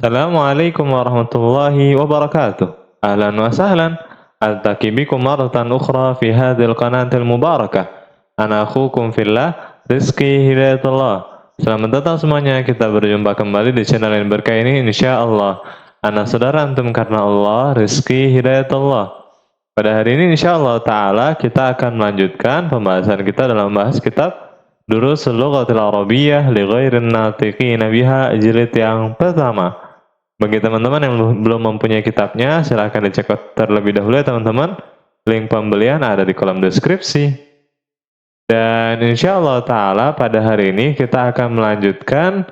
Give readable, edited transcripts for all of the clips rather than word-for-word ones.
Assalamualaikum warahmatullahi wabarakatuh. Ahlan wa sahlan. Altaqi bikum marratan ukhra fi hadhil qanatil mubarakah. Ana akhukum fillah, Rizky Hidayatullah. Selamat datang semuanya, kita berjumpa kembali di channel yang berkah ini insyaallah. Ana saudara antum karena Allah, Rizky Hidayatullah. Pada hari ini insyaallah ta'ala kita akan melanjutkan pembahasan kita dalam membahas kitab Durusul Lughatil Arabiyyah li ghairin natiqina biha jilid yang pertama. Bagi teman-teman yang belum mempunyai kitabnya, silahkan dicek terlebih dahulu ya teman-teman. Link pembelian ada di kolom deskripsi. Dan insya Allah ta'ala pada hari ini kita akan melanjutkan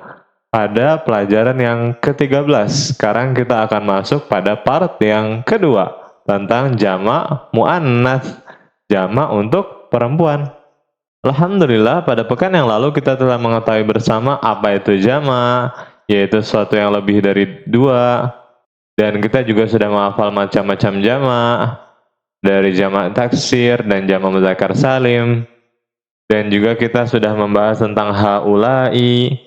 pada pelajaran yang ke-13. Sekarang kita akan masuk pada part yang kedua tentang jamak muannats, jamak untuk perempuan. Alhamdulillah pada pekan yang lalu kita telah mengetahui bersama apa itu jamak, yaitu sesuatu yang lebih dari dua, dan kita juga sudah menghafal macam-macam jamak, dari jamak taksir dan jamak mudzakkar salim, dan juga kita sudah membahas tentang haula'i,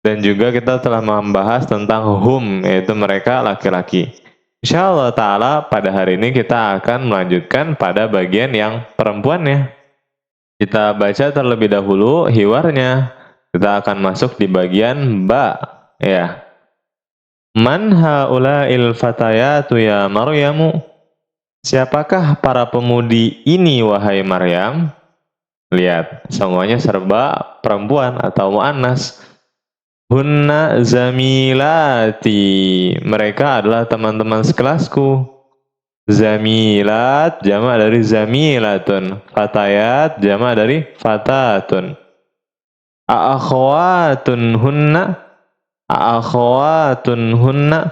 dan juga kita telah membahas tentang hum, yaitu mereka laki-laki. Insyaallah ta'ala pada hari ini kita akan melanjutkan pada bagian yang perempuannya. Kita baca terlebih dahulu hiwarnya. Kita akan masuk di bagian ba, ya. Man haula'il fatayatu ya Maryamu? Siapakah para pemudi ini wahai Maryam? Lihat, semuanya serba perempuan atau muannas. Hunna zamilati. Mereka adalah teman-teman sekelasku. Zamilat jamak dari zamilatun, fatayat jamak dari fatatun. Aakhawatun hunna, aakhawatun hunna.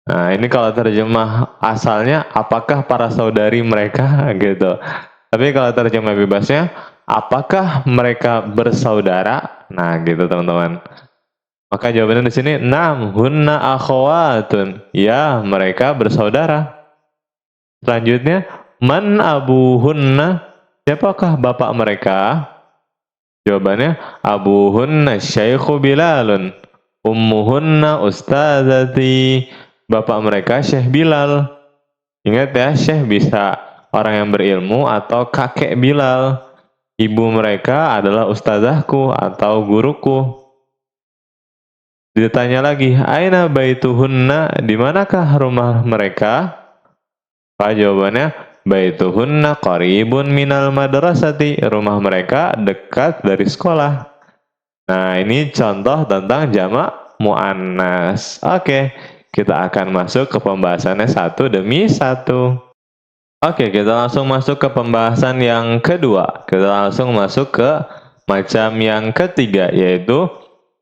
Nah, ini kalau terjemah asalnya apakah para saudari mereka gitu. Tapi kalau terjemah bebasnya apakah mereka bersaudara? Nah, gitu teman-teman. Maka jawabannya di sini nam hunna akhawatun. Ya, mereka bersaudara. Selanjutnya, man abuhunna? Siapakah bapak mereka? Jawabannya, abuhunna syaikhu Bilalun. Ummuhunna ustadzati. Bapak mereka Syekh Bilal. Ingat ya, Syekh bisa orang yang berilmu atau kakek Bilal. Ibu mereka adalah ustazahku atau guruku. Ditanya lagi, aina baituhunna? Di manakah rumah mereka? Pak jawabannya, baituhunna qaribun minal madrasati. Rumah mereka dekat dari sekolah. Nah, ini contoh tentang jamak muannas. Oke, kita akan masuk ke pembahasannya satu demi satu. Oke, kita langsung masuk ke pembahasan yang kedua. Kita langsung masuk ke macam yang ketiga, yaitu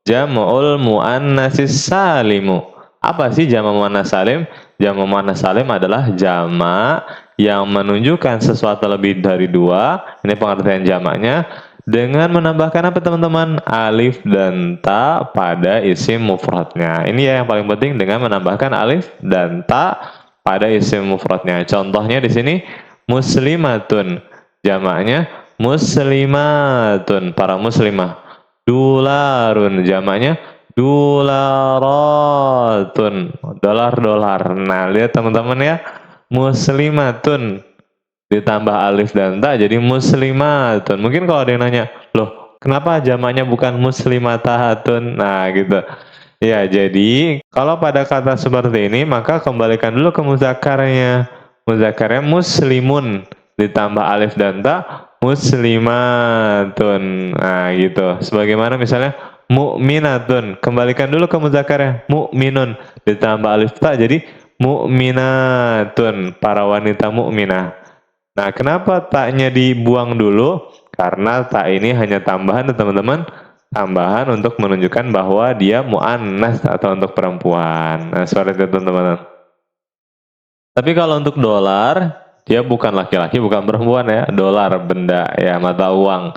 jam'ul muannatsis salimu. Apa sih jamak muannas salim? Jamak muannas salim adalah jamak yang menunjukkan sesuatu lebih dari dua. Ini pengertian jamaknya. Dengan menambahkan apa teman-teman? Alif dan ta pada isim mufradnya. Ini ya yang paling penting, dengan menambahkan alif dan ta pada isim mufradnya. Contohnya di sini muslimatun. Jamaknya muslimatun, para muslimah. Dolarun, jamaknya dolaratun, dolar-dolar. Nah, lihat teman-teman ya, muslimatun ditambah alif dan ta jadi muslimatun. Mungkin kalau ada yang nanya, loh kenapa jamaknya bukan muslimatatun? Nah gitu ya, jadi kalau pada kata seperti ini maka kembalikan dulu ke mudzakarnya. Mudzakarnya muslimun ditambah alif dan ta muslimatun. Nah gitu, sebagaimana misalnya mu'minatun, kembalikan dulu ke mudzakarnya, mu'minun ditambah alif ta jadi mu'minatun, para wanita mukminah. Nah, kenapa taknya dibuang dulu? Karena tak ini hanya tambahan teman-teman, tambahan untuk menunjukkan bahwa dia muannas atau untuk perempuan. Nah, seperti itu teman-teman. Tapi kalau untuk dolar, dia bukan laki-laki, bukan perempuan ya. Dolar, benda ya, mata uang.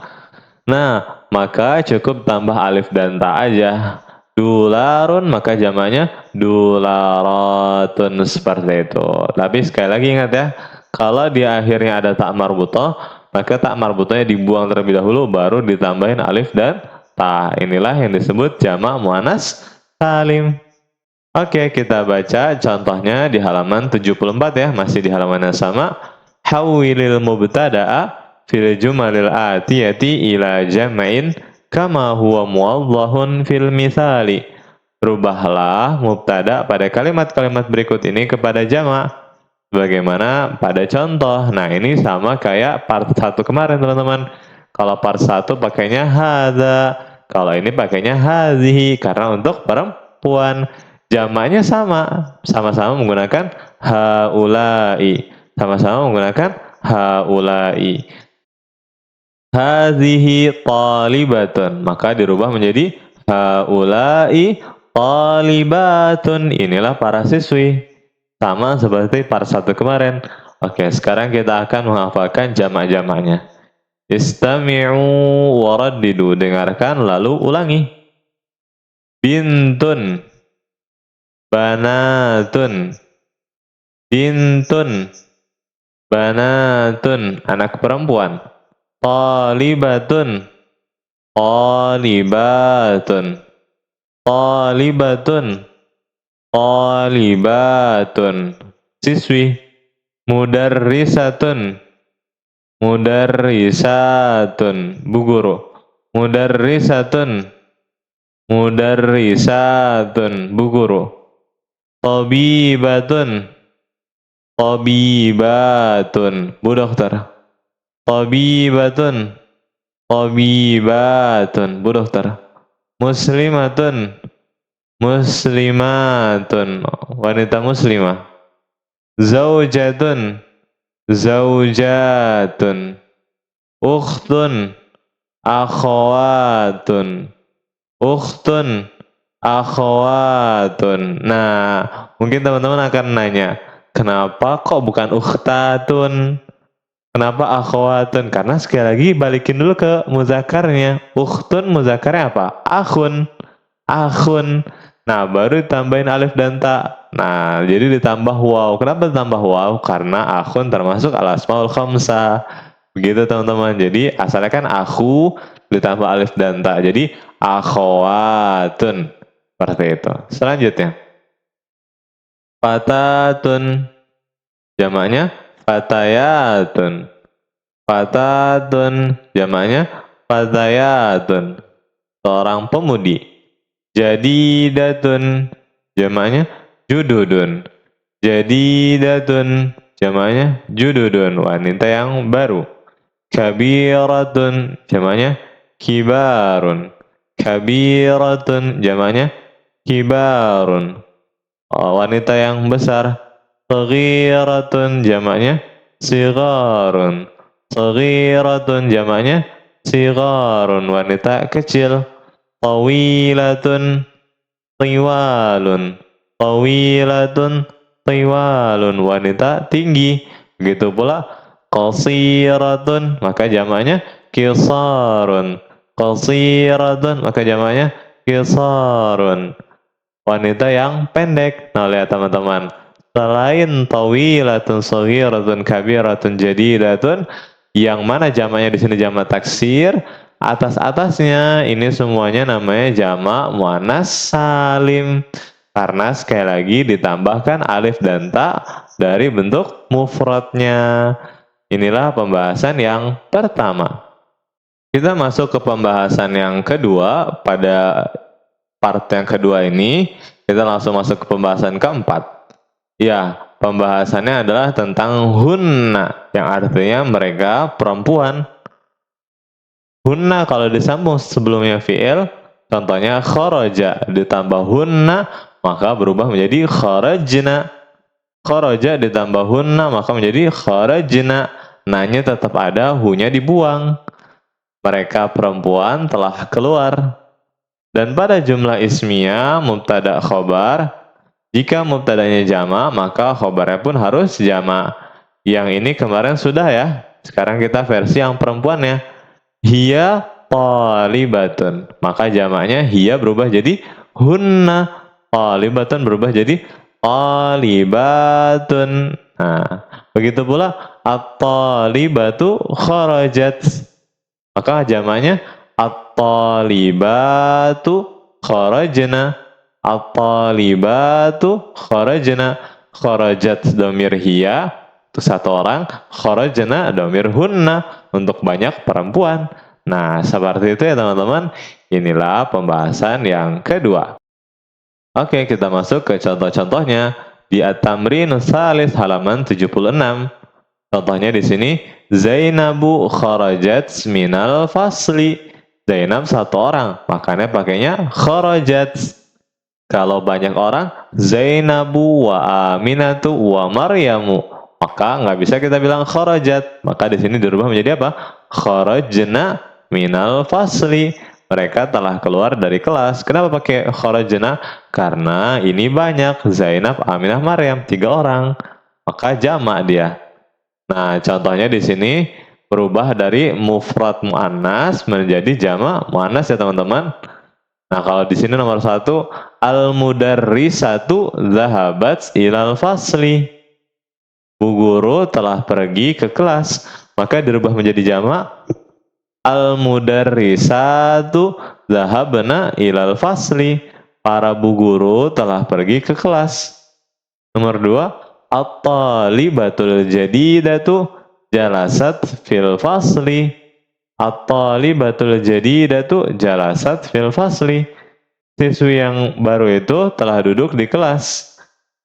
Nah, maka cukup tambah alif dan ta aja. Dolarun, maka jamaknya dolaratun, seperti itu. Tapi sekali lagi ingat ya, kalau di akhirnya ada tak marbutoh, maka tak marbutohnya dibuang terlebih dahulu, baru ditambahin alif dan Tah, inilah yang disebut jamak muannas salim. Oke, kita baca contohnya di halaman 74 ya, masih di halaman yang sama. Hawwilil mubtada'a fil jumalil atiyati ila jam'in kama huwa muwadhahun fil misali. Rubahlah mubtada pada kalimat-kalimat berikut ini kepada jamak bagaimana pada contoh. Nah, ini sama kayak part 1 kemarin, teman-teman. Kalau part 1 pakainya hadza, kalau ini pakainya hadhihi karena untuk perempuan. Jamaknya sama-sama menggunakan haulai, sama-sama menggunakan haulai. Hadhihi talibatun, maka dirubah menjadi haulai talibatun. Inilah para siswi. Sama seperti part 1 kemarin. Oke, sekarang kita akan menghafalkan jamak-jamaknya. Istami'u waraddidu, dengarkan lalu ulangi. Bintun, banatun, bintun, banatun, anak perempuan. Talibatun, talibatun, talibatun, talibatun, siswi. Mudarrisatun, mudarrisatun, bu guru. Mudarrisatun, mudarrisatun, bu guru. Tabibatun, tabibatun, bu dokter. Tabibatun, tabibatun, bu dokter. Muslimatun, muslimatun, wanita muslimah. Zaujatun, zaujatun. Ukhtun, akhwatun, ukhtun, akhwatun. Nah, mungkin teman-teman akan nanya, kenapa kok bukan ukhtatun? Kenapa akhwatun? Karena sekali lagi balikin dulu ke muzakarnya. Ukhtun muzakarnya apa? Akhun. Akhun. Nah, baru ditambahin alif dan ta. Nah, jadi ditambah waw. Kenapa ditambah waw? Karena akhun termasuk al-asmaul khamsah. Begitu teman-teman. Jadi asalnya kan aku ditambah alif dan ta. Jadi akhwatun. Seperti itu. Selanjutnya. Fatatun. Jamaknya fatayatun. Fatatun. Jamaknya fatayatun. Seorang pemudi. Jadidatun. Jamaknya jududun. Jadidatun. Jamaknya jududun. Wanita yang baru. Kabiratun. Jamaknya kibarun. Kabiratun. Jamaknya kibarun. Wanita yang besar. Saghiratun. Jamaknya sigharun. Saghiratun. Jamaknya sigharun. Wanita kecil. Tawilatun, tiwalun. Tawilatun, tiwalun. Wanita tinggi. Begitu pula qasiratun, maka jamaknya qisarun. Qasiratun, maka jamaknya qisarun. Wanita yang pendek. Nah, lihat teman-teman. Selain tawilatun, saghiratun, kabiratun, jadidatun, yang mana jamaknya di sini jamak taksir, atas-atasnya ini semuanya namanya jamak muannas salim. Karena sekali lagi ditambahkan alif dan ta dari bentuk mufradnya. Inilah pembahasan yang pertama. Kita masuk ke pembahasan yang kedua. Pada part yang kedua ini, kita langsung masuk ke pembahasan keempat. Ya, pembahasannya adalah tentang hunna, yang artinya mereka perempuan. Hunna kalau disambung sebelumnya fi'il, contohnya kharaja ditambah hunna, maka berubah menjadi kharajna. Kharaja ditambah hunna, maka menjadi kharajna. Nanya tetap ada, hunya dibuang. Mereka perempuan telah keluar. Dan pada jumlah ismiyah, mubtada khobar, jika mubtadanya jama, maka khobarnya pun harus jama. Yang ini kemarin sudah ya. Sekarang kita versi yang perempuannya. Hiya talibatun. Maka jamaknya hiya berubah jadi hunna. Talibatun berubah jadi talibatun. Nah, begitu pula at-talibatu kharajat. Maka jamaknya At-talibatu kharajna. At-talibatu kharajna. Kharajat domir hiya untuk satu orang, kharajna domir hunna untuk banyak perempuan. Nah, seperti itu ya teman-teman. Inilah pembahasan yang kedua. Oke, kita masuk ke contoh-contohnya di At-Tamrinus Tsalits halaman 76. Contohnya di sini, Zainabu kharajat minal fasli. Zainab satu orang, makanya pakainya kharajat. Kalau banyak orang, Zainabu wa Aminatu wa Maryamu, maka nggak bisa kita bilang kharajat. Maka di sini dirubah menjadi apa? Kharajna minal fasli. Mereka telah keluar dari kelas. Kenapa pakai kharajna? Karena ini banyak, Zainab, Aminah, Maryam, 3 orang. Maka jamak dia. Nah, contohnya di sini berubah dari mufrad muannas menjadi jamak muannas ya teman-teman. Nah, kalau di sini nomor 1, al-mudarrisatu dzahabat ilal fasli. Bu guru telah pergi ke kelas, maka dirubah menjadi jamak al-mudarrisatu dzahabna ilal fasli. Para bu guru telah pergi ke kelas. Nomor 2, at-talibatul jadidatu jalasat fil fasli. At-talibatul jadidatu jalasat fil fasli. Siswi yang baru itu telah duduk di kelas.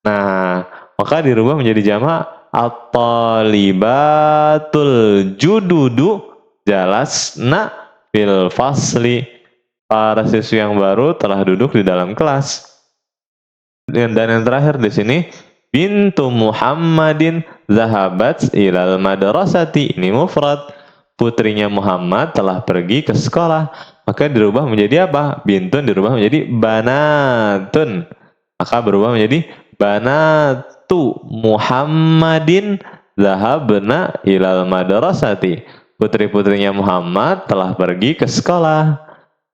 Nah, maka dirubah menjadi jamak at-talibatul jududu jalasna fil fasli. Para siswi yang baru telah duduk di dalam kelas. Dan yang terakhir di sini, bintu Muhammadin zahabat ilal madrasati. Ini mufrad. Putrinya Muhammad telah pergi ke sekolah. Maka dirubah menjadi apa? Bintun dirubah menjadi banatun. Maka berubah menjadi banatu Muhammadin zahabna ilal madrasati. Putri-putrinya Muhammad telah pergi ke sekolah.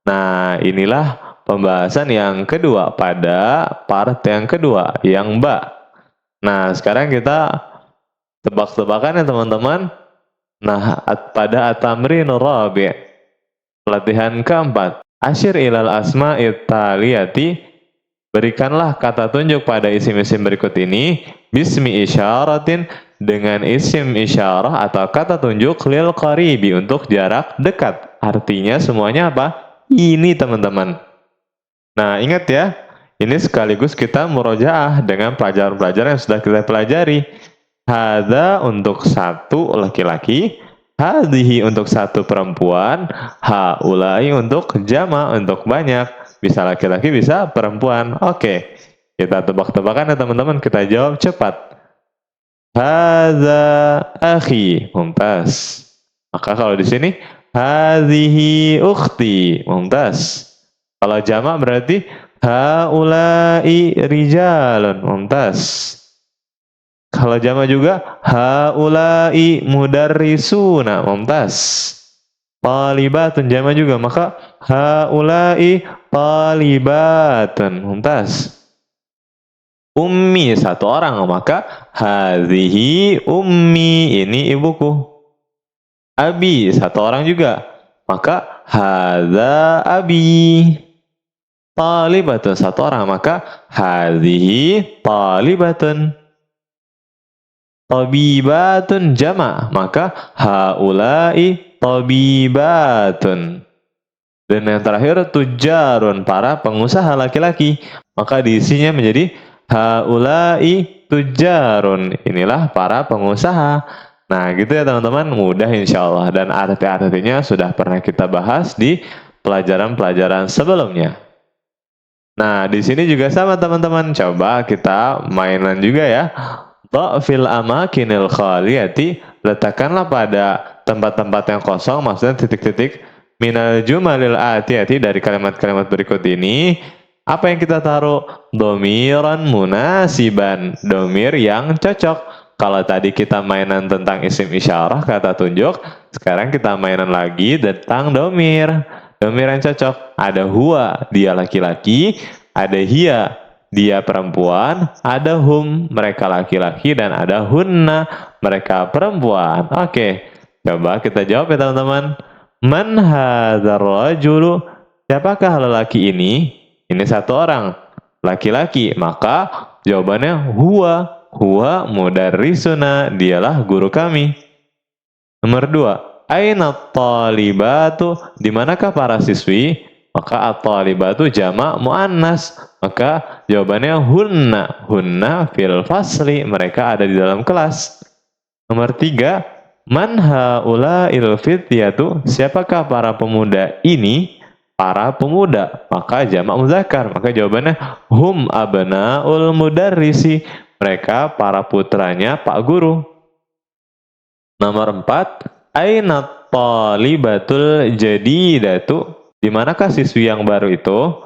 Nah, inilah pembahasan yang kedua pada part yang kedua, yang ba. Nah, sekarang kita tebak-tebakan ya teman-teman. Nah, pada at-tamrinur rabi', latihan keempat. Asyir ilal asma'it taliyati, berikanlah kata tunjuk pada isim-isim berikut ini bismi isyaratin, dengan isim isyarah atau kata tunjuk lil qaribi, untuk jarak dekat. Artinya semuanya apa? Ini teman-teman. Nah, ingat ya, ini sekaligus kita murojaah dengan pelajaran-pelajaran yang sudah kita pelajari. Hadza untuk satu laki-laki, hadhihi untuk satu perempuan, haulai untuk jama, untuk banyak. Bisa laki-laki, bisa perempuan. Oke, kita tebak-tebakan ya teman-teman, kita jawab cepat. Hadza akhi, mumtaz. Maka kalau di sini, hadhihi ukhti, mumtaz. Kalau jamak berarti haulai rijalun, mumtaz. Kalau jamak juga haulai mudarrisuna, mumtaz. Talibatun jamak juga, maka haulai talibatun, mumtaz. Ummi satu orang, maka hadhihi ummi, ini ibuku. Abi satu orang juga, maka hadza abi. Talibatun satu orang, maka hadhihi talibatun. Tabibatun jama', maka haulai tabibatun. Dan yang terakhir tujarun, para pengusaha laki-laki, maka diisinya menjadi haulai tujarun. Inilah para pengusaha. Nah, gitu ya teman-teman, mudah insya Allah. Dan arti-artinya sudah pernah kita bahas di pelajaran-pelajaran sebelumnya. Nah, di sini juga sama teman-teman. Coba kita mainan juga ya. Fil amakinil khaliyati, letakkanlah pada tempat-tempat yang kosong, maksudnya titik-titik, minal jumalil atiyati, dari kalimat-kalimat berikut ini. Apa yang kita taruh? Domiran munasiban, domir yang cocok. Kalau tadi kita mainan tentang isim isyarah, kata tunjuk, sekarang kita mainan lagi tentang domir yang cocok. Ada huwa, dia laki-laki. Ada hiya, dia perempuan. Ada hum, mereka laki-laki. Dan ada hunna, mereka perempuan. Oke, coba kita jawab ya teman-teman. Man hadzal rajulu? Siapakah lelaki ini? Ini satu orang, laki-laki. Maka jawabannya huwa. Huwa mudarrisuna, dialah guru kami. Nomor 2, aina talibatu? Di manakah para siswi? Maka at-talibatu jamak muannas. Maka jawabannya hunna. Hunna fil fasli, mereka ada di dalam kelas. Nomor 3, man haula'il fityatu? Siapakah para pemuda ini? Para pemuda, maka jamak muzakkar. Maka jawabannya hum abnaul mudarrisi. Mereka para putranya Pak Guru. Nomor 4, aina talibatul jadidatu? Di manakah siswi yang baru itu?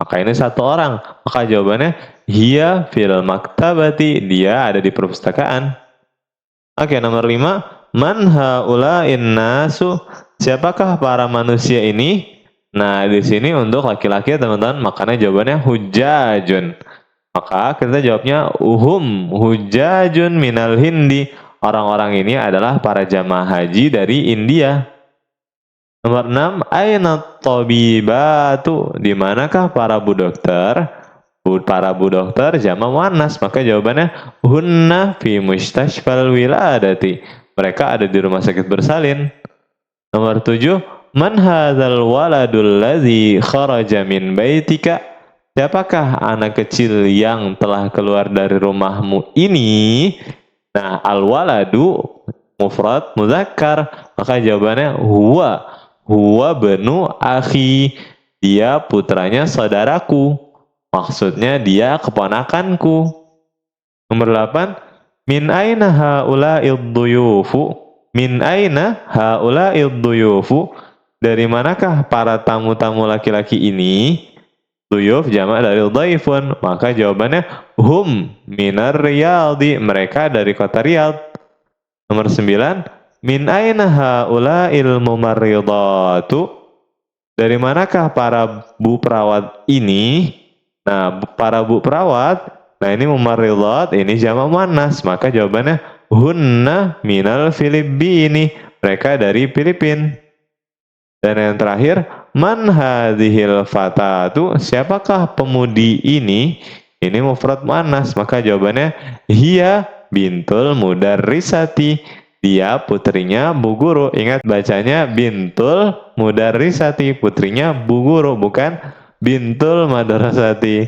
Maka ini satu orang. Maka jawabannya hiya fil maktabati, dia ada di perpustakaan. Oke, nomor 5, man haula'in nasu? Siapakah para manusia ini? Nah, di sini untuk laki-laki teman-teman, makanya jawabannya hujajun. Maka kita jawabnya hujajun minal hindi. Orang-orang ini adalah para jamaah haji dari India. Nomor 6, aina tabibatu? Di manakah para bu dokter? Para bu dokter jamak muannas, maka jawabannya hunna fi mustashfal wiladati. Mereka ada di rumah sakit bersalin. Nomor 7, man hadzal waladul ladzi kharaja min baitika? Siapakah anak kecil yang telah keluar dari rumahmu ini? Nah, al waladu mufrad muzakkar, maka jawabannya huwa. Huwa benu akhi, dia putranya saudaraku. Maksudnya dia keponakanku. Nomor 8, min aina haula'id duyufu? Min aina haula'id duyufu? Dari manakah para tamu-tamu laki-laki ini? Duyuf jamak dari dhaifun, maka jawabannya hum minar riyadi, mereka dari kota Riyadh. Nomor 9, min aina haula'il mumarridatu? Dari manakah para bu perawat ini? Nah, para bu perawat, nah ini mumarridat, ini jamak muannas, maka jawabannya hunna minal Filipini, mereka dari Filipina. Dan yang terakhir, man hadhil fatatu? Siapakah pemudi ini? Ini mufrad muannas, maka jawabannya hiya bintul mudarrisati, dia putrinya bu guru. Ingat bacanya bintul mudarrisati, putrinya bu guru, bukan bintul madrasati,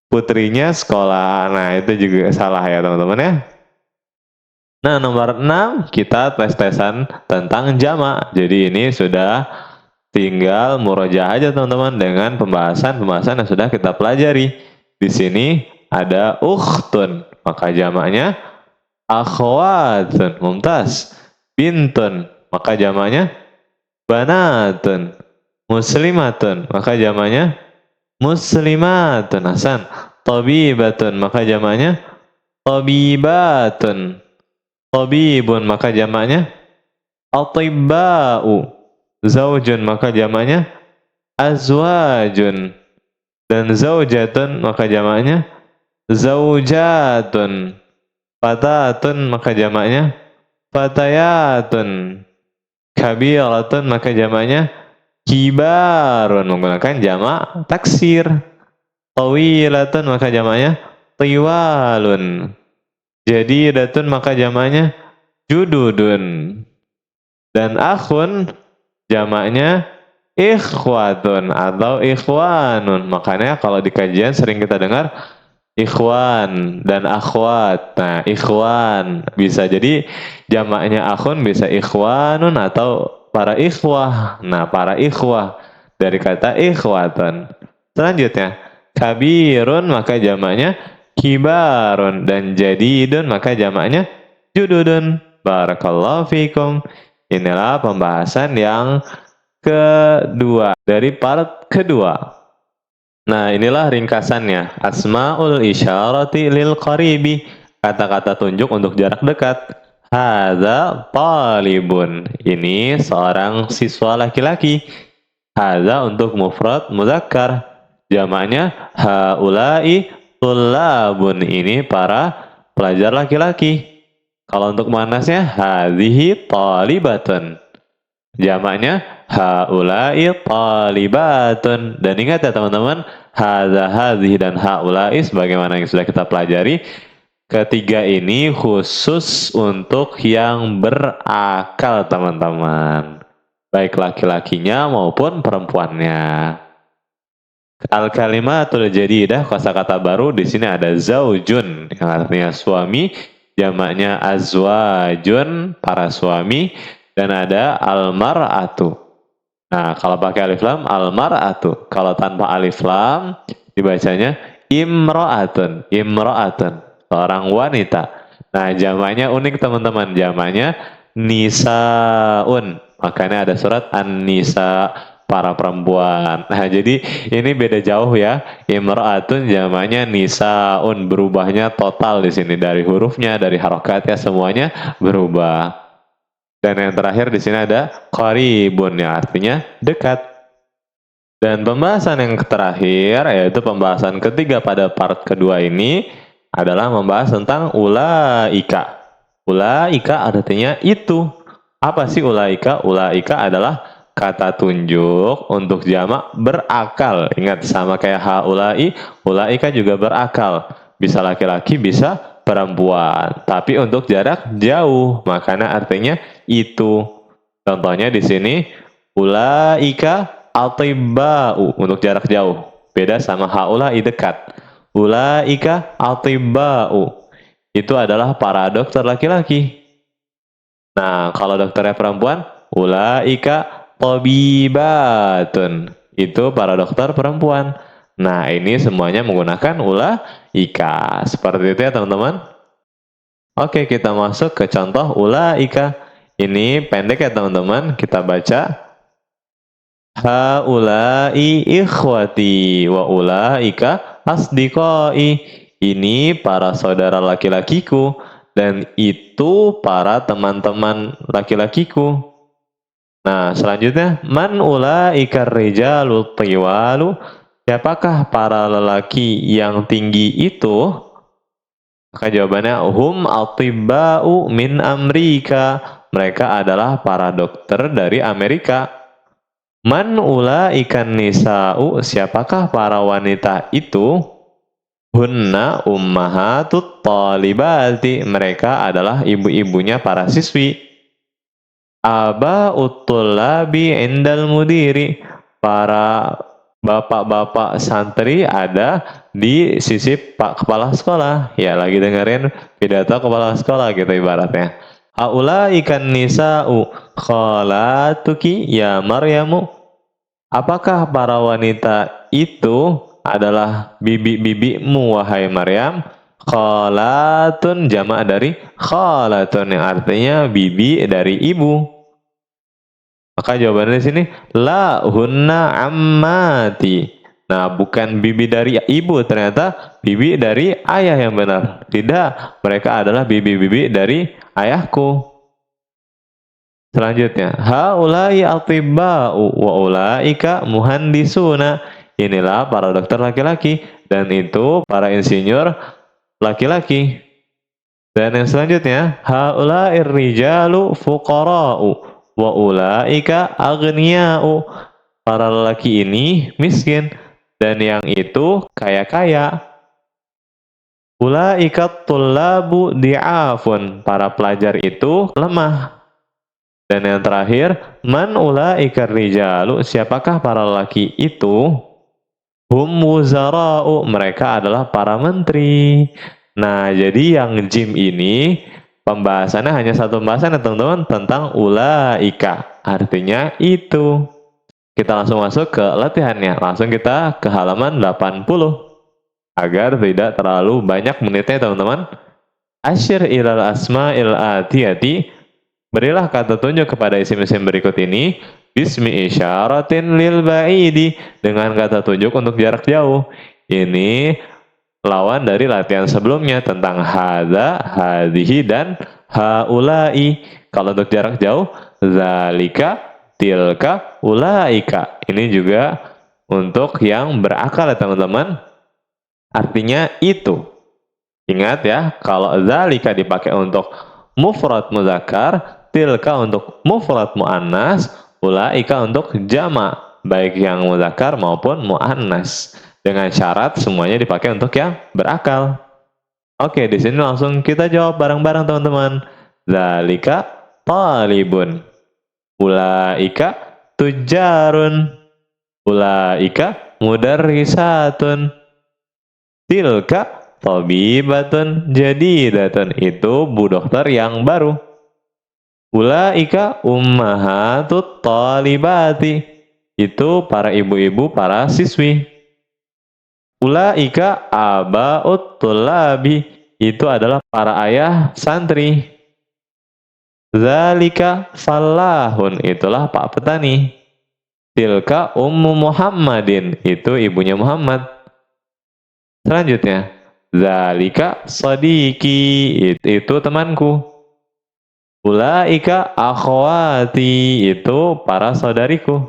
putrinya sekolah. Nah, itu juga salah ya teman-teman ya. Nah, nomor 6, kita tes-tesan tentang jamak. Jadi ini sudah tinggal murojaah aja teman-teman dengan pembahasan-pembahasan yang sudah kita pelajari. Di sini ada ukhtun, maka jamaknya akhwatun. Mumtaz. Bintun, maka jamaknya banatun. Muslimatun, maka jamaknya muslimatun. Hasan. Tabibatun, maka jamaknya tabibatun. Tabibun, maka jamaknya atibba'u. Zaujun, maka jamaknya azwajun. Dan zaujatun, maka jamaknya zaujatun. Fatatun, maka jamaknya fatayatun. Kabiratun, maka jamaknya kibarun, menggunakan jamak taksir. Tawilatun, maka jamaknya tiwalun. Jadidatun, maka jamaknya jududun. Dan akhun jamaknya ikhwatun atau ikhwanun. Makanya kalau di kajian sering kita dengar ikhwan dan akhwat. Nah, ikhwan bisa jadi jamaknya akhun, bisa ikhwanun atau para ikhwah. Nah, para ikhwah dari kata ikhwatun. Selanjutnya, kabirun, maka jamaknya kibarun. Dan jadidun, maka jamaknya jududun. Barakallahu fikum. Inilah pembahasan yang kedua dari part kedua. Nah, inilah ringkasannya. Asma'ul isyarati lil qaribi, kata-kata tunjuk untuk jarak dekat. Hadza talibun, ini seorang siswa laki-laki. Hadza untuk mufrad muzakkar, jamaknya haula'i tullabun, ini para pelajar laki-laki. Kalau untuk muannasnya hadhihi talibatun. Jamaknya haula'i talibatun. Dan ingat ya teman-teman, hadza, hadhihi, dan haula'i sebagaimana yang sudah kita pelajari, ketiga ini khusus untuk yang berakal teman-teman. Baik laki-lakinya maupun perempuannya. Al-kalimatul jadidah, kosakata baru di sini ada zaujun yang artinya suami, jamaknya azwajun, para suami, dan ada almar'atu. Nah, kalau pakai alif lam almar'atu. Kalau tanpa alif lam dibacanya imra'atun, imra'atun, seorang wanita. Nah, jamaknya unik teman-teman, jamaknya nisaun. Makanya ada surat An-Nisa, para perempuan. Nah, jadi ini beda jauh ya. Imra'atun jamaknya nisaun, berubahnya total di sini dari hurufnya, dari harokatnya semuanya berubah. Dan yang terakhir di sini ada qaribun yang artinya dekat. Dan pembahasan yang terakhir yaitu pembahasan ketiga pada part kedua ini adalah membahas tentang ulaika. Ulaika artinya itu. Apa sih ulaika? Ulaika adalah kata tunjuk untuk jamak berakal. Ingat, sama kayak haulai, ulaika juga berakal. Bisa laki-laki, bisa perempuan. Tapi untuk jarak jauh, makanya artinya itu. Contohnya di sini ulaika atibba'u untuk jarak jauh. Beda sama haulai dekat. Ulaika atibba'u itu adalah para dokter laki-laki. Nah, kalau dokternya perempuan, ulaika tabibatun. Itu para dokter perempuan. Nah, ini semuanya menggunakan ulaika. Seperti itu ya, teman-teman. Oke, kita masuk ke contoh ulaika. Ini pendek ya, teman-teman. Kita baca. Haulai ikhwati wa ulaika asdiqai. Ini para saudara laki-lakiku dan itu para teman-teman laki-lakiku. Nah, selanjutnya man ulaika rijalu tiwalu. Siapakah para lelaki yang tinggi itu? Maka jawabannya hum atibba'u min Amerika. Mereka adalah para dokter dari Amerika. Man ulaikan nisa'u, siapakah para wanita itu? Hunna ummahatut talibati, mereka adalah ibu-ibunya para siswi. Aba'ut tullabi indal mudiri, para bapak-bapak santri ada di sisi pak kepala sekolah. Ya, lagi dengerin pidato kepala sekolah gitu ibaratnya. Haulaikan nisa'u khalatuki ya Maryamu. Apakah para wanita itu adalah bibi-bibimu wahai Maryam? Khalatun jamak dari khalatun yang artinya bibi dari ibu. Maka jawabannya di sini la hunna ammati. Nah, bukan bibi dari ibu, ternyata bibi dari ayah yang benar. Tidak, mereka adalah bibi-bibi dari ayahku. Selanjutnya, haulai atibba'u wa ulaika muhandisuna. Inilah para dokter laki-laki dan itu para insinyur laki-laki. Dan yang selanjutnya, haulai rijalu fuqara'u wa ulaika aghniya'u. Para lelaki ini miskin dan yang itu kaya-kaya. Ulaika tullabu di'afun. Para pelajar itu lemah. Dan yang terakhir, man ulaika rijalu, siapakah para lelaki itu? Hum wuzara'u, mereka adalah para menteri. Nah, jadi yang jim ini pembahasannya hanya satu pembahasan ya teman-teman, tentang ulaika, artinya itu. Kita langsung masuk ke latihannya. Langsung kita ke halaman 80 agar tidak terlalu banyak menitnya teman-teman. Asyir ilal asma'il atiyati, berilah kata tunjuk kepada isim-isim berikut ini bismi isyaratin lil ba'idi, dengan kata tunjuk untuk jarak jauh. Ini lawan dari latihan sebelumnya tentang hadza, hadhihi, dan haulai. Kalau untuk jarak jauh, zalika, tilka, ulaika. Ini juga untuk yang berakal ya teman-teman. Artinya itu. Ingat ya, kalau zalika dipakai untuk mufrad muzakkar, tilka untuk mufrad muannas, ulaika untuk jama, baik yang muzakkar maupun muannas. Dengan syarat semuanya dipakai untuk yang berakal. Oke, di sini langsung kita jawab bareng-bareng teman-teman. Zalika talibun. Ulaika tujarun. Ulaika mudarrisatun. Tilka tabibatun jadidatun. Itu bu dokter yang baru. Ulaika ummahatut talibati. Itu para ibu-ibu para siswi. Ulaika abaut tulabi. Itu adalah para ayah santri. Zalika falahun. Itulah pak petani. Tilka ummu Muhammadin. Itu ibunya Muhammad. Selanjutnya. Zalika sodiki. Itu temanku. Ulaika akhwati. Itu para saudariku.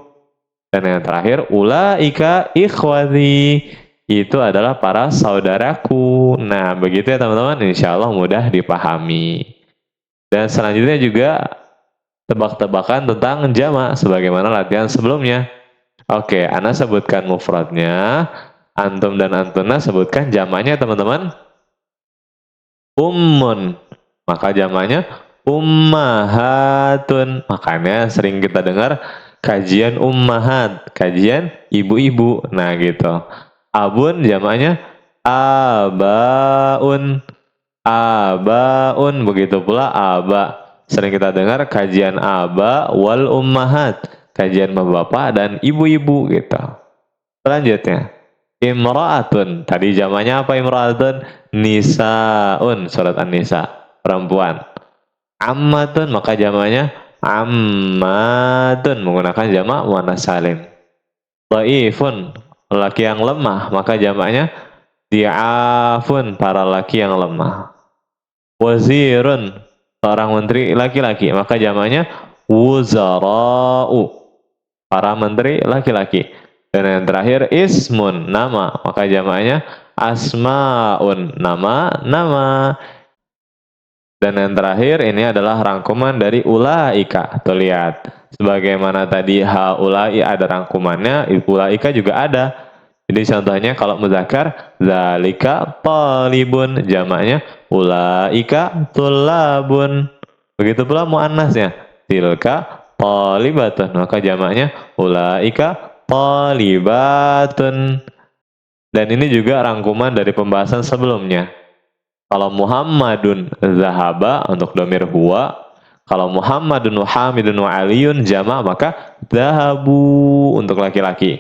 Dan yang terakhir. Ulaika ikhwati. Itu adalah para saudaraku. Nah, begitu ya teman-teman. Insya Allah mudah dipahami. Dan selanjutnya juga tebak-tebakan tentang jama sebagaimana latihan sebelumnya. Oke, Ana sebutkan mufradnya. Antum dan antuna sebutkan jamanya teman-teman. Ummun. Maka jamanya ummahatun. Makanya sering kita dengar kajian ummahat. Kajian ibu-ibu. Nah gitu. Abun jamanya abaun. Abaun, begitu pula aba. Sering kita dengar kajian aba wal ummahat. Kajian bapak dan ibu-ibu gitu. Selanjutnya. Imra'atun. Tadi jamannya apa imra'atun? Nisaun. Surat An-Nisa. Perempuan. Ammatun. Maka jamannya ammatun. Menggunakan jamak muannas salim. Dhaifun, laki yang lemah, maka jamaknya di'afun, para laki yang lemah. Wazirun, seorang menteri laki-laki, maka jamaknya wuzara'u, para menteri laki-laki. Dan yang terakhir ismun, nama, maka jamaknya asma'un, nama. Dan yang terakhir ini adalah rangkuman dari ulaika. Tuh lihat. Sebagaimana tadi haulai ada rangkumannya, ulaika juga ada. Jadi contohnya kalau muzakkar, zalika talibun, jamaknya ulaika tulabun. Begitu pula muannasnya, tilka talibatun, maka jamaknya ulaika talibatun. Dan ini juga rangkuman dari pembahasan sebelumnya. Kalau Muhammadun zahaba untuk domir huwa. Kalau Muhammadun wa Hamidun wa Aliyun jama' maka zahabu untuk laki-laki.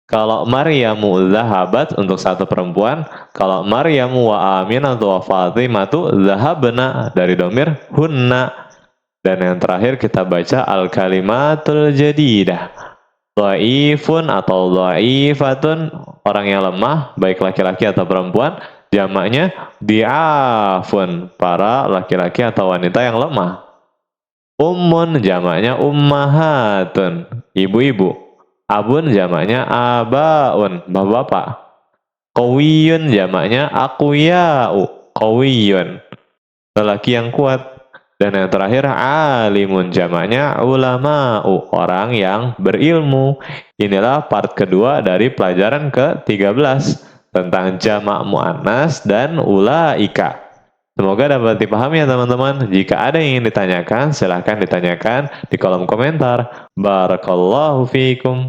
Kalau Maryamu zahabat untuk satu perempuan. Kalau Maryamu wa Aminatu wa Fatimatu zahabna dari domir hunna. Dan yang terakhir kita baca al-kalimatul jadidah. Dhaifun atau dhaifatun, orang yang lemah, baik laki-laki atau perempuan. Jamaknya di'afun, para laki-laki atau wanita yang lemah. Ummun jamaknya ummahatun, ibu-ibu. Abun jamaknya abaun, bapak-bapak. Qawiyun jamaknya aqwiya'u, qawiyun, lelaki yang kuat. Dan yang terakhir alimun jamaknya ulama'u, orang yang berilmu. Inilah part kedua dari pelajaran ke-13 tentang jamak muannas dan ulaika. Semoga dapat dipahami ya teman-teman. Jika ada yang ingin ditanyakan, silahkan ditanyakan di kolom komentar. Barakallahu fiikum.